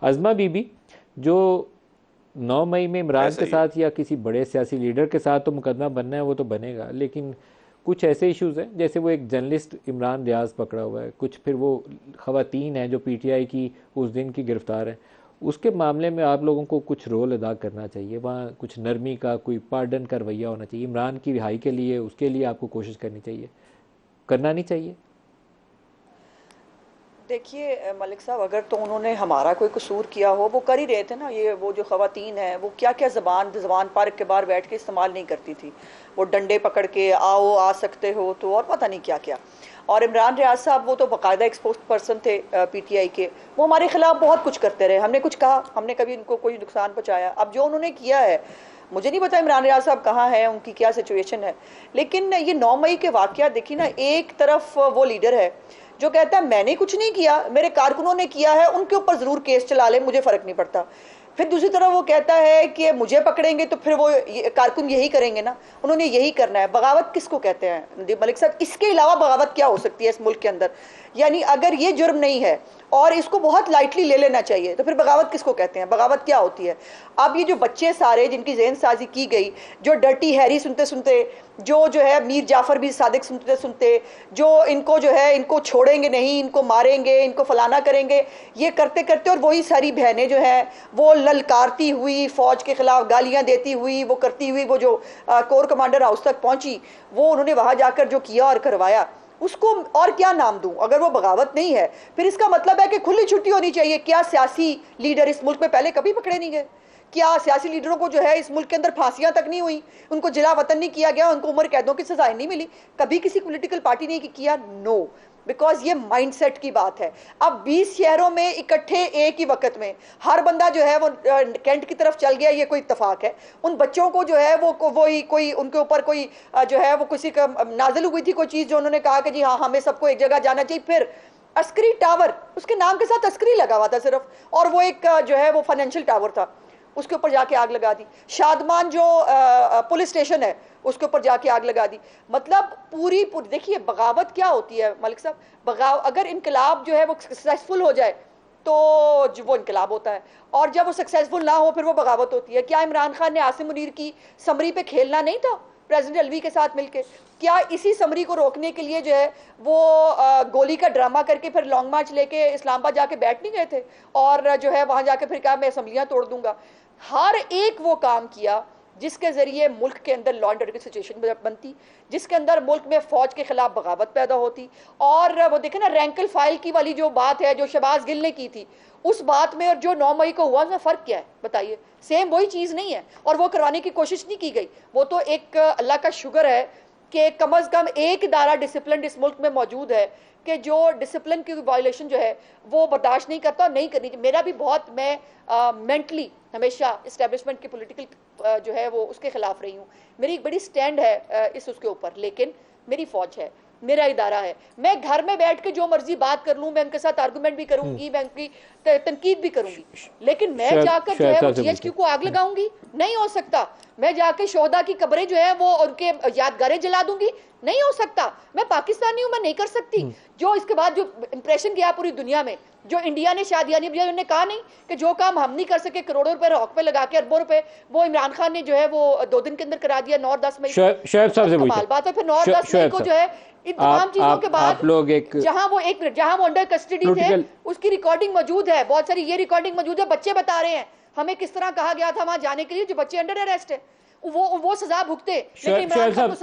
अज़मा बीबी जो 9 मई में इमरान ऐसा के ही है। साथ या किसी बड़े सियासी लीडर के साथ तो मुकदमा बनना है, वो तो बनेगा, लेकिन कुछ ऐसे इश्यूज़ हैं, जैसे वो एक जर्नलिस्ट इमरान रियाज पकड़ा हुआ है, कुछ फिर वो ख़वातीन हैं जो पीटीआई की उस दिन की गिरफ़्तार हैं, उसके मामले में आप लोगों को कुछ रोल अदा करना चाहिए। वहाँ कुछ नरमी का, कोई पार्डन का रवैया होना चाहिए। इमरान की रिहाई के लिए, उसके लिए आपको कोशिश करनी चाहिए, करना नहीं चाहिए? देखिए मलिक साहब, अगर तो उन्होंने हमारा कोई कसूर किया हो, वो कर ही रहे थे ना। ये वो जो खवातीन है वो क्या क्या ज़बान पार्क के बाहर बैठ के इस्तेमाल नहीं करती थी। वो डंडे पकड़ के आओ, आ सकते हो तो, और पता नहीं क्या क्या। और इमरान रियाज साहब वो तो बाकायदा एक्सपोज पर्सन थे पीटीआई के। वो हमारे खिलाफ बहुत कुछ करते रहे। हमने कुछ कहा? हमने कभी इनको कोई नुकसान पहुंचाया? अब जो उन्होंने किया है, मुझे नहीं पता इमरान रियाज साहब कहाँ हैं, उनकी क्या सिचुएशन है। लेकिन ये 9 मई के वाकया देखिए ना, एक तरफ वो लीडर है जो कहता है मैंने कुछ नहीं किया, मेरे कारकुनों ने किया है, उनके ऊपर जरूर केस चला ले, मुझे फर्क नहीं पड़ता। फिर दूसरी तरफ वो कहता है कि मुझे पकड़ेंगे तो फिर वो कारकुन यही करेंगे ना, उन्होंने यही करना है। बगावत किसको कहते हैं नदीम मलिक साहब? इसके अलावा बगावत क्या हो सकती है इस मुल्क के अंदर? यानी अगर ये जुर्म नहीं है और इसको बहुत लाइटली ले लेना चाहिए, तो फिर बगावत किसको कहते हैं? बगावत क्या होती है? अब ये जो बच्चे सारे जिनकी जेहन साजी की गई, जो डर्टी हैरी सुनते सुनते, जो है मीर जाफर भी सादिक सुनते सुनते, जो इनको जो है इनको छोड़ेंगे नहीं, इनको मारेंगे, इनको फलाना करेंगे, ये करते करते, और वही सारी बहनें जो है वो ललकारती हुई, फौज के खिलाफ गालियां देती हुई, वो करती हुई, वो जो कोर कमांडर हाउस तक पहुंची, वो उन्होंने वहां जाकर जो किया और करवाया, उसको और क्या नाम दूं? अगर वो बगावत नहीं है, फिर इसका मतलब है कि खुली छुट्टी होनी चाहिए। क्या सियासी लीडर इस मुल्क में पहले कभी पकड़े नहीं गए? क्या सियासी लीडरों को जो है इस मुल्क के अंदर फांसियां तक नहीं हुई? उनको जिला वतन नहीं किया गया? उनको उम्र कैदों की सजाएं नहीं मिली? कभी किसी पॉलिटिकल पार्टी ने किया? नो। बिकॉज ये माइंडसेट की बात है। अब 20 शहरों में इकट्ठे एक ही वक्त में हर बंदा जो है वो कैंट की तरफ चल गया, ये कोई इत्तेफाक है? उन बच्चों को जो है वो ही कोई उनके ऊपर कोई जो है वो किसी का नाजिल हुई थी कोई चीज, जो उन्होंने कहा कि जी हाँ हमें सबको एक जगह जाना चाहिए। फिर अस्करी टावर, उसके नाम के साथ अस्करी लगा हुआ था सिर्फ, और वो एक जो है वो फाइनेंशियल टावर था, उसके ऊपर जाके आग लगा दी। शादमान जो पुलिस स्टेशन है, उसके ऊपर जाके आग लगा दी। मतलब पूरी देखिए बगावत क्या होती है मलिक साहब। अगर इनकलाब जो है वो सक्सेसफुल हो जाए तो वो इनकलाब होता है, और जब वो सक्सेसफुल ना हो फिर वो बगावत होती है। क्या इमरान खान ने आसिम मुनीर की समरी पे खेलना नहीं था प्रेसिडेंट अलवी के साथ मिलकर? क्या इसी समरी को रोकने के लिए जो है वो गोली का ड्रामा करके फिर लॉन्ग मार्च लेके इस्लामाबाद जाके बैठ नहीं गए थे, और जो है वहां जाके फिर कहा मैं असम्बलियां तोड़ दूंगा? हर एक वो काम किया जिसके जरिए मुल्क के अंदर लॉ एंड ऑर्डर की सिचुएशन बनती, जिसके अंदर मुल्क में फौज के खिलाफ बगावत पैदा होती। और वो देखे ना रैंकल फाइल की वाली जो बात है जो शहबाज गिल ने की थी, उस बात में और जो 9 मई को हुआ, उसमें फर्क क्या है बताइए? सेम वही चीज नहीं है, और वो करवाने की कोशिश नहीं की गई। वो तो एक अल्लाह का शुक्र है कि कम अज कम एक इदारा डिसिप्लिन इस मुल्क में मौजूद है कि जो डिसिप्लिन की वायलेशन जो है वो बर्दाश्त नहीं करता, नहीं करनी चाहिए। मेरा भी बहुत, मैं मेंटली हमेशा इस्टेब्लिशमेंट की पॉलिटिकल जो है वो उसके खिलाफ रही हूँ। मेरी एक बड़ी स्टैंड है इस उसके ऊपर, लेकिन मेरी फौज है, मेरा इदारा है। मैं घर में बैठ के जो मर्जी बात कर लूं, मैं उनके साथ आर्गुमेंट भी करूंगी, मैं उनकी तनकीद भी करूंगी, लेकिन मैं जाकर जो है वो जीएचक्यू को आग लगाऊंगी? नहीं हो सकता। मैं जाके शोहदा की कब्रें जो है वो उनके यादगारें जला दूंगी? नहीं हो सकता। मैं पाकिस्तानी हूं, मैं नहीं कर सकती। जो इसके बाद जो इंप्रेशन गया पूरी दुनिया में, जो इंडिया ने शादियां नहीं, उन्होंने कहा नहीं कि जो काम हम नहीं कर सके करोड़ों रुपए रॉक पे लगा के, अरबों रुपए, वो इमरान खान ने जो है वो 2 दिन के अंदर करा दिया, 9 और 10 मई। शोएब साहब से पूछे। कमाल बात है। फिर 9 और 10 मई को जो है इन तमाम चीजों के बाद आप लोग एक जहां वो अंडर कस्टडी थे, उसकी रिकॉर्डिंग मौजूद है, बहुत सारी ये रिकॉर्डिंग मौजूद है। बच्चे बता रहे हैं हमें किस तरह कहा गया था वहां जाने के लिए, जो बच्चे अंडर अरेस्ट है वो सजा भुगते, लेकिन इमरान खान